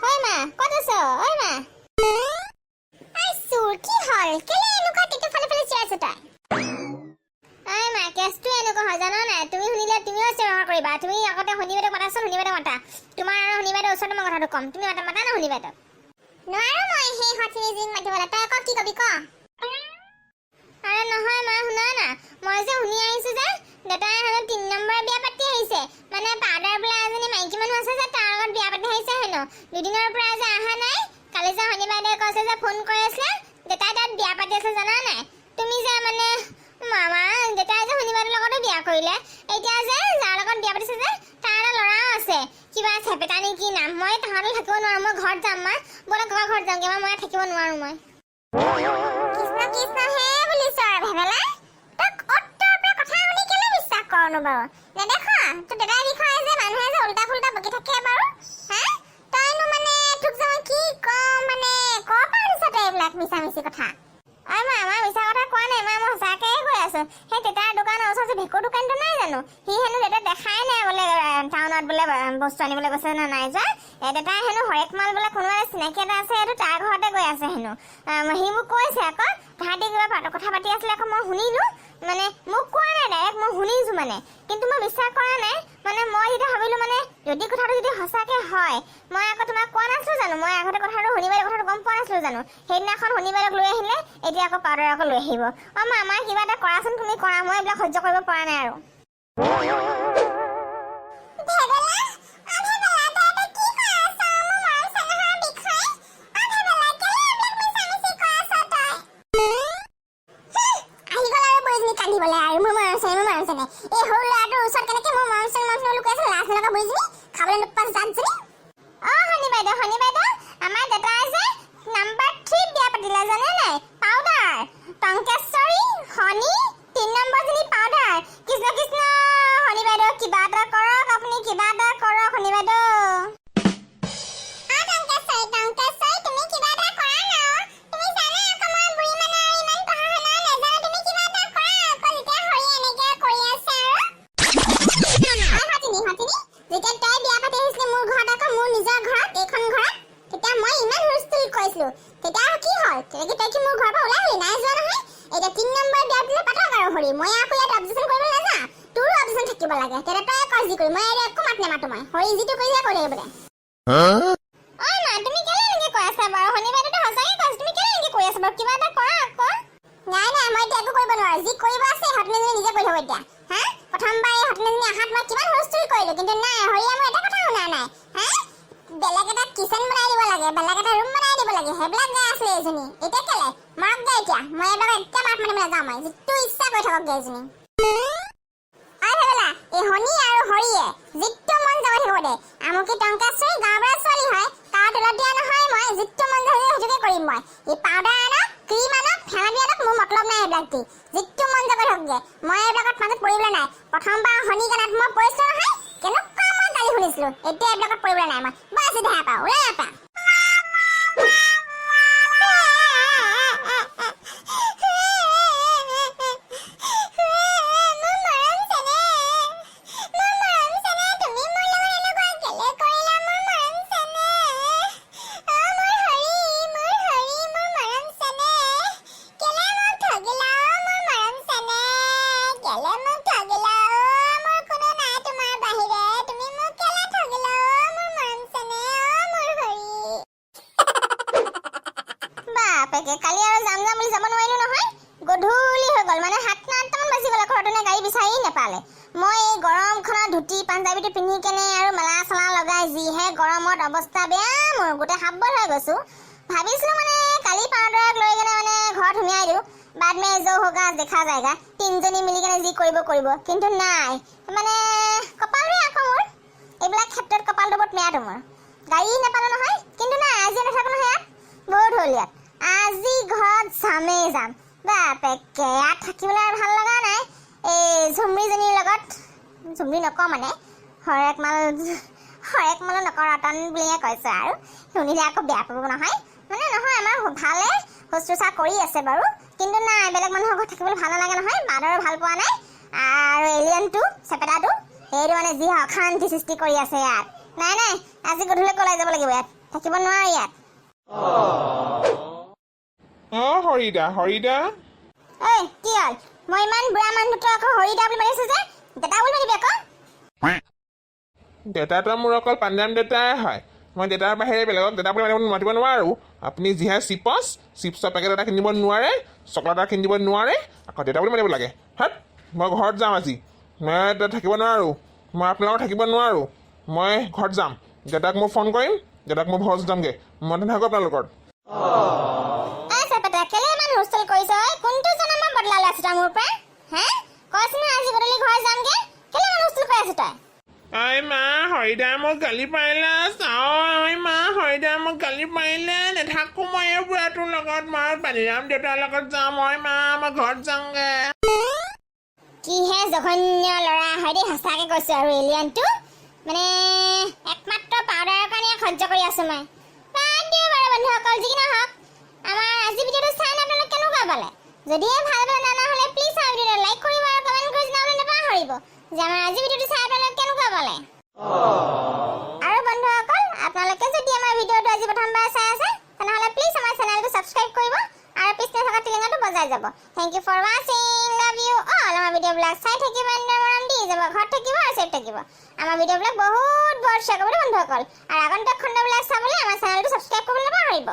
ঐ মা ক'ত আছ? ঐ মা আইছো কি হল কেলে এনেকুৱা টিকু ফালে ফালে চিয়াইছ তই? ঐ মা কেছটো এনেকুৱা হয় জানা নাই তুমি শুনিলে তুমিও চিঞৰ কৰিবা তুমি আগতে শুনিবাইদেউ মাতাচোন শুনিবাইদেউ মাতা তোমাৰ আৰু শুনিবাইদেউ ওচৰতে মই কথাটো ক'ম তুমি মাতা না শুনিবাইদেউ নোৱাৰো মই সেই হঠিনি জিন মাতিবলৈ তই আকৌ কি কবি ক আৰে নহয় মা শুনা না মই যে শুনি আহিছো যে দেউতাই হেনো 3 নম্বৰ বিয়া পাতি আহিছে মানে পাউডাৰ বোলা এজনী মাইকী মানুহ আছে যে তাৰ লগত বিয়া পাতি আহিছে হেনো দুদিনৰ পৰা যে আহা নাই কালি যে শনিবাৰে কৈছে যে ফোন কৰি আছে দেউতাই তাত বিয়া পাতি আছে জানা নাই তুমি যে মানে মামা দেউতাই যে শনিবাৰৰ লগতো বিয়া কৰিলে এতিয়া যে যাৰ লগত বিয়া পাতিছে যে তাৰ এটা ল'ৰাও আছে কিবা চেপেটা নেকি নাম মই তাহাঁতলৈ থাকিব নোৱাৰো মই ঘৰত যাম মা ব'লা ককা ঘৰত যামগে মই থাকিব নোৱাৰো মই কৃষ্ণ কৃষ্ণ হে বুলিছ ভেবেলা তক অত্তৰ পৰা কথা শুনি কেলে বিশ্বাস কৰনো বাৰু নেদেখা তো দেউতাৰ বিষয়ে যে মানুহে যে উল্টা ফুল্টা বকি থাকে বাৰু হা তইনো মানে তোক যে কি কম মানে ক পাৰিছ তই এইবিলাক মিছা মিছি কথা ঐ মা আমাৰ মিছা কথা কোৱা নাই মা মই সঁচাকৈয়ে কৈ আছো সেই দেউতাৰ দোকানৰ ওচৰত যে ভেকুৰ দোকানটো নাই জানো সি হেনো দেউতা দেখাই নাই বোলে টাউনত বোলে বস্তু আনিবলৈ গৈছে না নাই যোৱা দেউতাই হেনো হৰেক মাল বোলে কোনোবা চিনাকি এটা আছে সেইটো তাৰ ঘৰতে গৈ আছে হেনো সি মোক কৈছে আকৌ তাহাঁতি কিবা কথা পাতি আছিলে আকৌ মই শুনিলো মানে মোক কোৱা নাই ডাইৰেক্ট মই শুনিছো মানে কিন্তু মই বিশ্বাস কৰা নাই মানে মই যেতিয়া ভাবিলো মানে যদি কথাটো যদি সঁচাকে হয় মই আকৌ তোমাক কোৱা নাছিলো জানো মই আগতে কথাটো শুনিবাৰে কথাটো গম পোৱা নাছিলো জানো সেইদিনাখন শুনিবাৰক লৈ আহিলে এতিয়া আকৌ পাউডাৰ আকৌ লৈ আহিব মা আমাৰ কিবা এটা কৰাচোন তুমি কৰা মই এইবিলাক সহ্য কৰিব পৰা নাই আৰু কিন্তু নাই মানে কপালৰে আকৌ মোৰ এইবিলাক ক্ষেত্ৰত কপালটো বহুত বেয়া তোমাৰ গাড়ী নাপালো নহয় কিন্তু নাই আজি নাথাকো নহয় বহুত হ'ল ইয়াত আজি ঘৰত যামেই যাম বাপেকে ইয়াত থাকিবলৈ ভাল লগা নাই এই ঝুমৰিজনীৰ লগত ঝুমৰি নকওঁ মানে হৰেক মাল নকৰা টান বুলিয়ে কৈছে আৰু শুনিলে আকৌ বেয়া পাব নহয় মানে নহয় আমাৰ ভালে শুশ্ৰূষা কৰি আছে বাৰু কিন্তু নাই বেলেগ মানুহৰ ঘৰত থাকিবলৈ ভাল নালাগে নহয় বাদৰ ভাল পোৱা নাই আৰু এলিয়েনটো চেপেটাটো সেইটো মানে যি অশান্তি সৃষ্টি কৰি আছে ইয়াত নাই নাই আজি গধূলি কলাই যাব লাগিব ইয়াত থাকিব নোৱাৰো ইয়াত। হৰিদা হৰিদা ঐ কি হ'ল? মই ইমান বুঢ়া মানুহটো আকৌ হৰিদা বুলি মাতিছো যে, দেতা বুলি মাতিবি আকৌ। দেউতাটো মোৰ অকল পাঞ্জাম দেউতাই হয়। মই দেউতাৰ বাহিৰে বেলেগক দেউতা বুলি মাতিব নোৱাৰোঁ। আপুনি যিহে চিপছৰ পেকেট এটা কিনিব নোৱাৰে, চকলেট এটা কিনিব নোৱাৰে, আকৌ দেউতা বুলি মাতিব লাগে। হাত, মই ঘৰত যাম আজি। মই এতিয়া থাকিব নোৱাৰোঁ। মই আপোনালোকৰ থাকিব নোৱাৰোঁ। মই ঘৰত যাম। দেউতাক মই ফোন কৰিম, দেউতাক মই ঘৰত যামগৈ। মই নাথাকোঁ আপোনালোকৰ। চেপেটা কেলে ইমান হুলস্থুল কৰিছ? কোনটো জনমত বদলা লৈছ তই মোৰ পৰা? হে কচোন, আজি গধূলি ঘৰ যামগে। কেলে ইমান হুলস্থুল কৰি আছ তই? ঐ মা, হৰিদা মোক গালি পাৰিলে। ঐ মা, হৰিদা মোক গালি পাৰিলে। নাথাকোঁ মই এই বুঢ়াটোৰ লগত। মই পানীৰাম দেউতাৰ লগত যাম। ঐ মা, মই ঘৰত যামগে। কিহে জঘন্য ল'ৰা হয় দেই, সঁচাকে কৈছো। আৰু এলিয়ানটো মানে একমাত্ৰ পাউডাৰৰ কাৰণে সহ্য কৰি আছো মই। বাদ দিওঁ বাৰু বন্ধুসকল, যি কি নহওক। আমাৰ আজি ভিডিঅ'টো চাই আপোনালোক কেনেকুৱা পালে? যদিহে ভাল পালে তেনেহ'লে প্লিজ আমাৰ ভিডিঅ'টো লাইক কৰিব আৰু কমেণ্ট কৰি জনাবলৈ নাপাহৰিব যে আমাৰ আজি ভিডিঅ'টো চাই আপোনালোক কেনেকুৱা পালে। আৰু বন্ধুসকল, আপোনালোকে যদি আমাৰ ভিডিঅ'টো আজি প্ৰথমবাৰ চাই আছে তেনেহ'লে প্লিজ আমাৰ চেনেলটো ছাবস্ক্ৰাইব কৰিব আৰু পিছতে থকা টিলিঙাটো বজাই যাব। থেংক ইউ ফৰ ৱাচিং, লাভ ইউ অল। আমাৰ ভিডিঅ'বিলাক চাই থাকিব, মৰম দি যাব, ঘৰত থাকিব আৰু চেফ থাকিব। আমাৰ ভিডিঅ'বিলাক বহুত শ্বেয়াৰ কৰিব বন্ধুসকল। আৰু আগন্তুক খণ্ডবিলাক চাবলৈ আমাৰ চেনেলটো ছাবস্ক্ৰাইব কৰিবলৈ নাপাহৰিব।